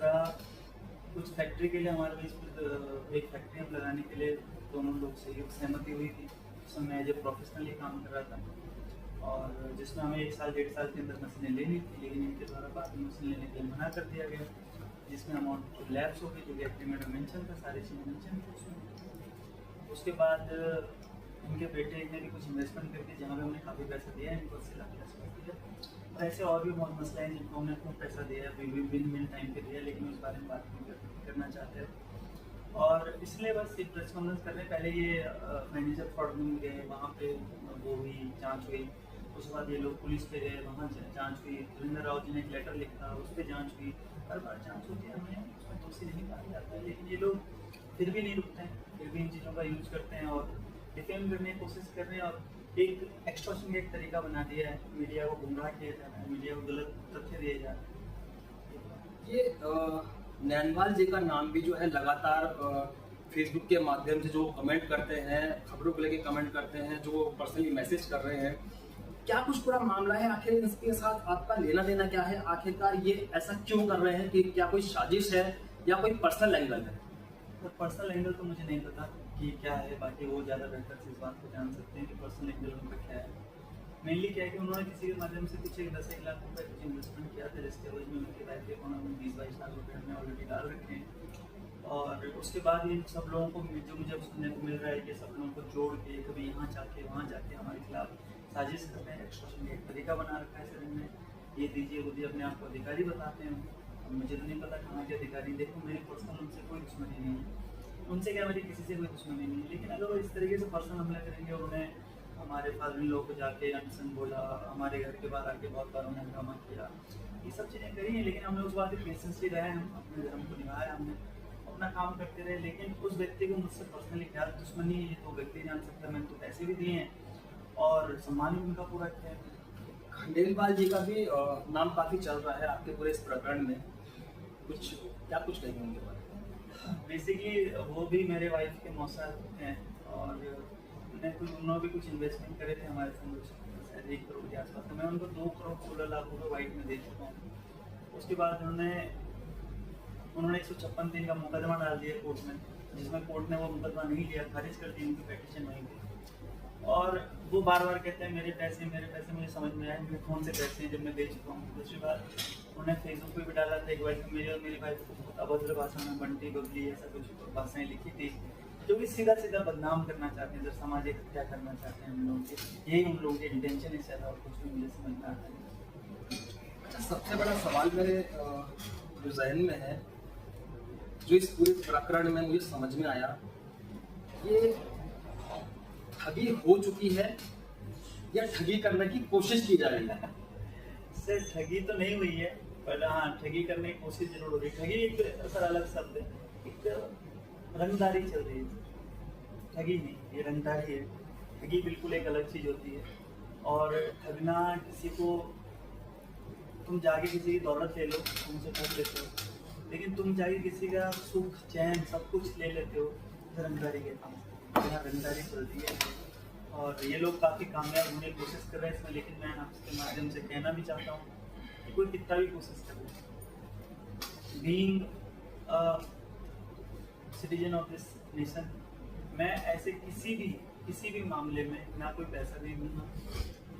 दूसरा कुछ फैक्ट्री के लिए हमारे बीच एक फैक्ट्री हम लगाने के लिए दोनों लोग से एक सहमति हुई थी। उसमें मैं एज ए प्रोफेशनली काम कर रहा था और जिसमें हमें 1 साल 1.5 साल के अंदर मशीनें लेनी थी, लेकिन इनके द्वारा बाद में मशीन लेने के लिए मना कर दिया गया, जिसमें अमाउंट लैप्स हो गई, जो कि एग्रीमेंट में मेंशन था, सारी चीज़ें मेंशन थी उसमें। उसके बाद इनके बेटे ने भी कुछ इन्वेस्टमेंट करके जहाँ पे हमने काफ़ी पैसा दिया है, इनको 80 लाख इन्वेस्टमेंट दिया और ऐसे और भी बहुत मसला है जिनको हमने खूब पैसा दिया है, विन टाइम पे दिया, लेकिन उस बारे में बात नहीं करना चाहते हैं। और इसलिए बस एक प्रेस कॉन्फ्रेंस करने पहले ये फाइनेंशियल फ्रॉड में गए, वहाँ पे वो हुई, जांच हुई। उसके बाद ये लोग पुलिस पे गए, वहाँ जांच हुई। धीरेन्द्र रावत जी ने एक लेटर लिखा, उस पर जांच हुई। हर बार जांच होती है, हमें उसमें दोषी नहीं पाया जाता है, लेकिन ये लोग फिर भी नहीं रुकते हैं, फिर भी इन चीज़ों का यूज करते हैं और डिफेम करने की कोशिश कर रहे हैं और एक एक्सटॉर्शन का एक तरीका बना दिया है। मीडिया को गुमराह किया जा रहा है, मीडिया को गलत तथ्य दिए जा रहे हैं। ये नैनवाल जी का नाम भी जो है लगातार फेसबुक के माध्यम से जो कमेंट करते हैं, खबरों को लेके कमेंट करते हैं, जो पर्सनली मैसेज कर रहे हैं, क्या कुछ पूरा मामला है? आखिर इसके साथ आपका लेना देना क्या है? आखिरकार ये ऐसा क्यों कर रहे हैं? कि क्या कोई साजिश है या कोई पर्सनल एंगल है? तो पर्सनल एंगल तो मुझे नहीं पता कि क्या है, बाकी वो ज़्यादा बेहतर से इस बात को जान सकते हैं कि पर्सनल एंगल उनका क्या है। मेनली क्या है कि उन्होंने किसी के माध्यम से कुछ 10-1 लाख रुपए कुछ इन्वेस्टमेंट किया था, जिसके वजह में उनके बैंक के अकाउंट में 20-22 लाख रुपए हमने ऑलरेडी डाल रखे हैं। और उसके बाद इन सब लोगों को जो मुझे सुनने को मिल रहा है कि सब लोगों को जोड़ के कभी यहाँ जाके वहाँ जाके हमारे खिलाफ साजिश करते हैं, एक्सटॉर्शन का एक तरीका बना रखा है सर इनने। ये दीजिए वो दीजिए, अपने आप को अधिकारी बताते हैं। मुझे तो नहीं पता कहाँ के अधिकारी। देखो, मेरी पर्सनल उनसे कोई दुश्मनी नहीं है, उनसे क्या मेरी किसी से कोई दुश्मनी नहीं है, लेकिन अगर वो इस तरीके से पर्सनल हमला करेंगे, उन्हें हमारे फादर इन लोगों को जाके अनशन बोला, हमारे घर के बाहर आके बहुत बार उन्हें हंगामा किया, ये सब चीज़ें करी हैं, लेकिन हमने उस बात पे पेशेंसली रहे, हम अपने धर्म को निभाया, हमने अपना काम करते रहे। लेकिन उस व्यक्ति को मुझसे पर्सनली क्या दुश्मनी है ये तो व्यक्ति जान सकता है। मैंने तो पैसे भी दिए हैं और सम्मान भी उनका पूरा किया है। खंडेलवाल जी का भी नाम काफी चल रहा है आपके पूरे इस प्रकरण में, कुछ क्या कुछ कहेंगे उनके बारे में? बेसिकली वो भी मेरे वाइफ के मौसा हैं और उन्होंने भी कुछ इन्वेस्टमेंट करे थे हमारे संग, शायद 1 करोड़ के आसपास। तो मैं उनको 2 करोड़ 16 लाख रुपये वाइट में दे चुका हूँ। उसके बाद उन्होंने 156(3) का मुकदमा डाल दिया कोर्ट में, जिसमें कोर्ट ने वो मुकदमा नहीं लिया, खारिज कर दी उनकी पेटिशन वहीं पे। और वो बार बार कहते हैं मेरे पैसे। मुझे समझ में आया मेरे कौन से पैसे हैं जब मैं दे चुका हूँ। दूसरी बात, उन्होंने फेसबुक पे भी डाला था एक वाइफ मेरी और मेरी वाइफ को बहुत अभद्र भाषा में बंटी बबली ऐसा कुछ भाषाएं लिखी थी, जो कि सीधा सीधा बदनाम करना चाहते हैं, जब सामाजिक हत्या करना चाहते हैं हम लोगों के। यही उन लोगों के इंटेंशन है और कुछ भी मुझे समझ में आता है। अच्छा, सबसे बड़ा सवाल मेरे जो जहन में है, जो इस पूरे प्रकरण में मुझे समझ में आया, ये ठगी हो चुकी है या ठगी करने की कोशिश की जा रही है? सर ठगी तो नहीं हुई है, पर हाँ ठगी करने की कोशिश जरूर हो रही है। ठगी एक सर अलग शब्द है, एक रंगदारी चल रही है। ठगी नहीं, ये रंगदारी है। ठगी बिल्कुल एक अलग चीज़ होती है। और ठगना किसी को, तुम जाके किसी की दौलत ले लो, तुमसे ठग लेते हो, लेकिन तुम जाके किसी का सुख चैन सब कुछ ले लेते हो, रंगदारी कहते हैं। यहाँ रंगदारी चलती है और ये लोग काफ़ी कामयाब होने की कोशिश कर रहे हैं इसमें। लेकिन मैं आपके माध्यम से कहना भी चाहता हूँ कि कोई कितना भी कोशिश करे, being citizen of this nation, मैं ऐसे किसी भी मामले में ना कोई पैसा नहीं दूंगा,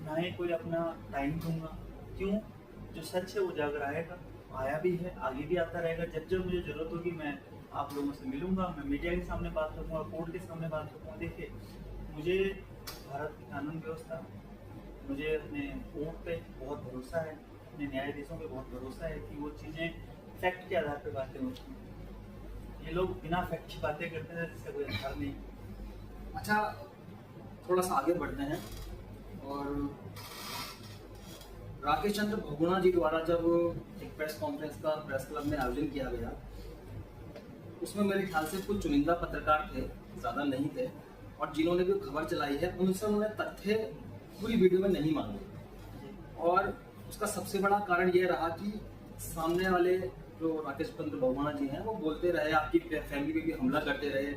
ना ही कोई अपना टाइम दूंगा। क्यों? जो सच है वो उजागर आएगा, आया भी है, आगे भी आता रहेगा। जब जब मुझे ज़रूरत होगी मैं आप लोगों से मिलूंगा, मैं मीडिया के सामने बात रखूँगा, कोर्ट के सामने बात रखूँगा। देखिए, मुझे भारत की कानून व्यवस्था, मुझे अपने कोर्ट पे बहुत भरोसा है, अपने न्यायाधीशों पे बहुत भरोसा है कि वो चीज़ें फैक्ट के आधार पर बातें होती हैं। ये लोग बिना फैक्ट की बातें करते हैं जिसका कोई आधार नहीं। अच्छा, थोड़ा सा आगे बढ़ते हैं और राकेश चंद्र बहुगुणा जी द्वारा जब एक प्रेस कॉन्फ्रेंस का प्रेस क्लब में आयोजन किया गया, उसमें मेरे ख्याल से कुछ चुनिंदा पत्रकार थे, ज़्यादा नहीं थे, और जिन्होंने भी खबर चलाई है उनसे उन्होंने तथ्य पूरी वीडियो में नहीं मांगे। और उसका सबसे बड़ा कारण यह रहा कि सामने वाले जो राकेश चंद्र बहुगुणा जी हैं वो बोलते रहे, आपकी फैमिली पे भी हमला करते रहे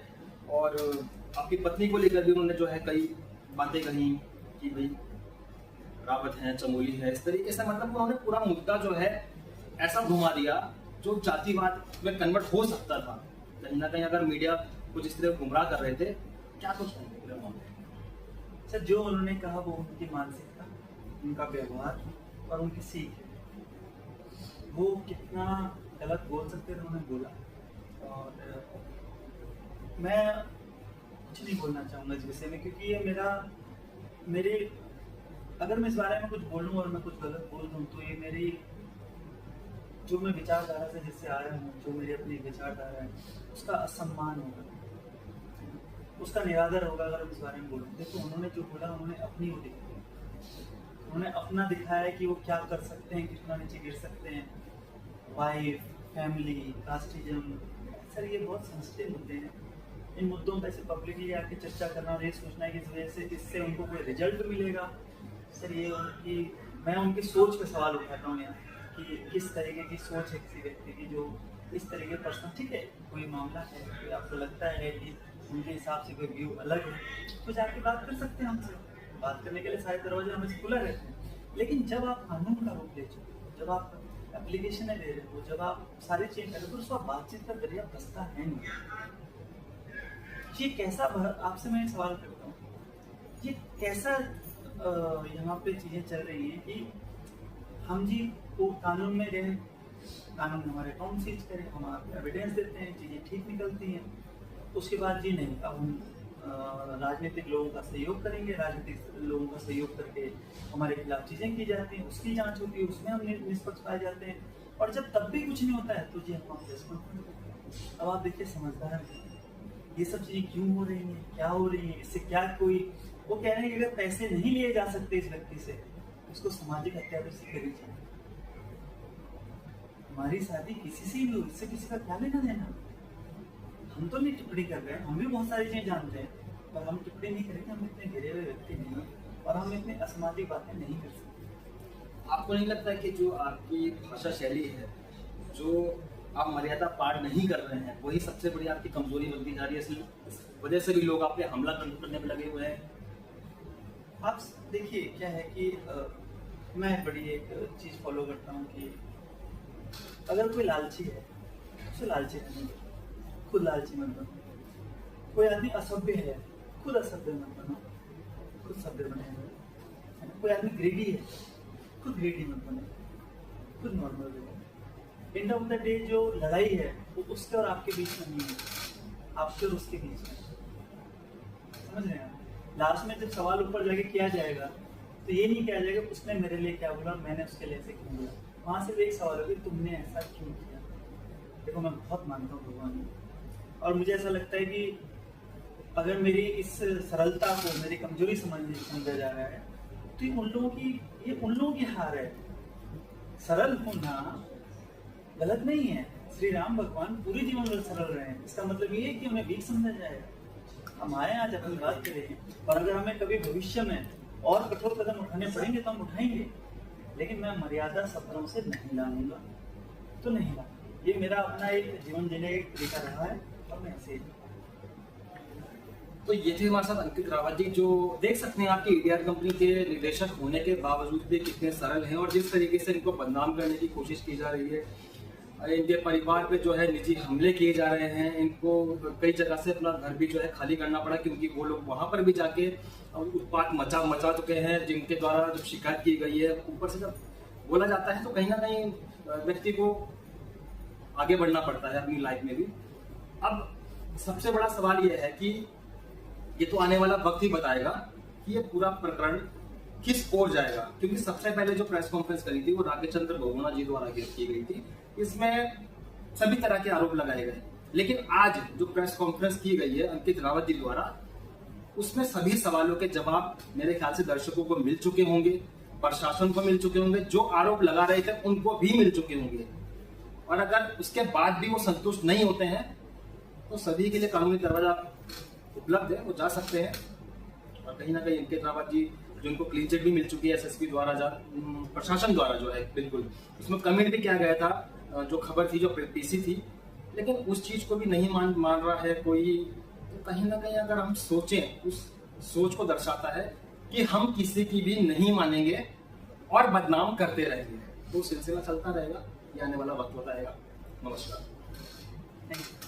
और आपकी पत्नी को लेकर भी उन्होंने जो है कई बातें कही कि भाई रावत हैं, चमोली है, इस तरीके से मतलब उन्होंने पूरा मुद्दा जो है ऐसा घुमा दिया जो जातिवाद में कन्वर्ट हो सकता था, कहीं ना कहीं अगर मीडिया कुछ इस तरह गुमराह कर रहे थे, क्या कुछ कहेंगे पूरे मामले में? सर, जो उन्होंने कहा वो उनकी मानसिकता, उनका व्यवहार और उनकी सीख है। वो कितना गलत बोल सकते थे उन्होंने बोला, और मैं कुछ नहीं बोलना चाहूँगा इस विषय में, क्योंकि ये मेरे अगर मैं इस बारे में कुछ बोलूँ और मैं कुछ गलत बोल दूँ तो ये मेरी जो मैं विचारधारा से जिससे आया हूँ, जो मेरी अपनी विचारधारा है, उसका असम्मान होगा, उसका निरादर होगा अगर हम इस बारे में बोलूँ। देखो, उन्होंने जो बोला उन्होंने अपनी वो दिखाई, उन्होंने अपना दिखाया कि वो क्या कर सकते हैं, कितना नीचे गिर सकते हैं। वाइफ, फैमिली, कास्टिज्म, सर ये बहुत सेंसिटिव मुद्दे हैं। इन मुद्दों पर ऐसे पब्लिकली आके चर्चा करना और ये सोचना है कि इस वजह से इससे उनको कोई रिजल्ट मिलेगा, सर ये उनकी, मैं उनकी सोच पे सवाल उठाता हूँ यहाँ कि किस तरीके की सोच है किसी व्यक्ति की जो इस तरीके पर्सन, ठीक है कोई मामला है, कोई आपको लगता है कि उनके हिसाब से कोई व्यू अलग है, तो जाके बात कर सकते हैं हमसे। बात करने के लिए सारे दरवाजे हमें खुला रहते हैं। लेकिन जब आप कानून का रूप ले चुके हो, जब आप एप्लीकेशन ले रहे हो, जब आप सारे चेंज कर रहे हो, तो उसका बातचीत का जरिया बसता है नहीं। ये कैसा, आपसे मैं सवाल करता हूँ, ये कैसा यहाँ पे चीज़ें चल रही हैं कि हम जी वो कानून में गए, कानून हमारे अकाउंट सीज करे, हम आपको एविडेंस देते हैं, चीज़ें ठीक निकलती हैं, उसके बाद जी नहीं, अब हम राजनीतिक लोगों का सहयोग करेंगे, राजनीतिक लोगों का सहयोग करके हमारे खिलाफ चीज़ें की जाती हैं, उसकी जांच होती है, उसमें हम निष्पक्ष पाए जाते हैं, और जब तब भी कुछ नहीं होता है तो जी हम प्रेस कॉन्फ्रेंस करते हैं। अब आप देखिए, समझदार ये सब चीज़ें क्यों हो रही हैं, क्या हो रही हैं, इससे क्या कोई, वो कह रहे हैं कि अगर पैसे नहीं लिए जा सकते इस व्यक्ति से, उसको सामाजिक हत्या तो इससे करी चाहिए। हमारी शादी किसी से भी हो, इससे किसी का क्या लेना देना। हम तो नहीं टिप्पणी कर रहे हैं, हम भी बहुत सारी चीजें जानते हैं, पर हम टिप्पणी नहीं करेंगे, हम इतने गिरे हुए व्यक्ति नहीं हैं और हम इतने असामाजिक बातें नहीं कर सकते। आपको नहीं लगता है कि जो आपकी भाषा शैली है, जो आप मर्यादा पार नहीं कर रहे हैं, वही सबसे बड़ी आपकी कमजोरी बनती जा रही है? इस वजह से भी लोग आप पे हमला करने में लगे हुए हैं। आप देखिए, क्या है कि मैं बड़ी एक चीज़ फॉलो करता हूँ कि अगर कोई लालची है, उसे लालची रहने दो, खुद लालची मत बनो। कोई आदमी असभ्य है, खुद असभ्य मत बनो, खुद सभ्य बने। कोई आदमी ग्रेडी है, खुद ग्रेडी मत बने, खुद नॉर्मल बनो। एंड ऑफ द डे जो लड़ाई है वो उसके और आपके बीच में नहीं है, आपके और उसके बीच में। समझ रहे हैं? लास्ट में जब सवाल ऊपर जाके किया जाएगा तो ये नहीं किया जाएगा उसने मेरे लिए क्या बोला, मैंने उसके लिए ऐसे क्यों बोला। वहाँ से एक सवाल होगा, तुमने ऐसा क्यों किया। देखो, मैं बहुत मानता हूँ भगवान में, और मुझे ऐसा लगता है कि अगर मेरी इस सरलता को मेरी कमजोरी समझा जा रहा है तो ये उन लोगों की हार है। सरल होना गलत नहीं है, श्री राम भगवान पूरे जीवन में सरल रहे हैं, इसका मतलब ये है कि उन्हें वीक समझा जाएगा। हम आए आज अपनी बात करें, और अगर हमें कभी भविष्य में और कठोर कदम उठाने पड़ेंगे तो हम उठाएंगे, लेकिन मैं मर्यादा शब्दों से नहीं लाऊंगा, तो नहीं लाऊंगा। ये मेरा अपना एक जीवन जीने का एक तरीका रहा है, और मैं ऐसे ही। तो ये थे हमारे साथ अंकित रावत जी, जो देख सकते हैं आपकी ईडीआर कंपनी के निदेशक होने के बावजूद भी कितने सरल हैं, और जिस तरीके से इनको बदनाम करने की कोशिश की जा रही है, इनके परिवार पे जो है निजी हमले किए जा रहे हैं, इनको कई जगह से अपना घर भी जो है खाली करना पड़ा, क्योंकि वो लोग वहाँ पर भी जाके उत्पात मचा चुके हैं, जिनके द्वारा जब शिकायत की गई है। ऊपर से जब बोला जाता है तो कहीं ना कहीं व्यक्ति को आगे बढ़ना पड़ता है अपनी लाइफ में भी। अब सबसे बड़ा सवाल ये है कि ये तो आने वाला वक्त ही बताएगा कि ये पूरा प्रकरण किस ओर जाएगा, क्योंकि सबसे पहले जो प्रेस कॉन्फ्रेंस करी थी वो राकेश चंद्र बहुगुणा जी द्वारा की गई थी, इसमें सभी तरह के आरोप लगाए गए। लेकिन आज जो प्रेस कॉन्फ्रेंस की गई है अंकित रावत जी द्वारा, उसमें सभी सवालों के जवाब मेरे ख्याल से दर्शकों को मिल चुके होंगे, प्रशासन को मिल चुके होंगे, जो आरोप लगा रहे थे उनको भी मिल चुके होंगे, और अगर उसके बाद भी वो संतुष्ट नहीं होते हैं तो सभी के लिए कानूनी दरवाजा उपलब्ध है, वो जा सकते हैं। और कहीं ना कहीं अंकित रावत जी, जो उनको क्लीन चिट भी मिल चुकी है एसएसपी द्वारा, प्रशासन द्वारा जो है, बिल्कुल उसमें कमेंट भी किया गया था, जो खबर थी, जो पीसी थी, लेकिन उस चीज को भी नहीं मान रहा है कोई। तो कहीं ना कहीं अगर हम सोचें, उस सोच को दर्शाता है कि हम किसी की भी नहीं मानेंगे और बदनाम करते रहेंगे, तो सिलसिला चलता रहेगा, ये आने वाला वक्त बताएगा। नमस्कार। Thank you.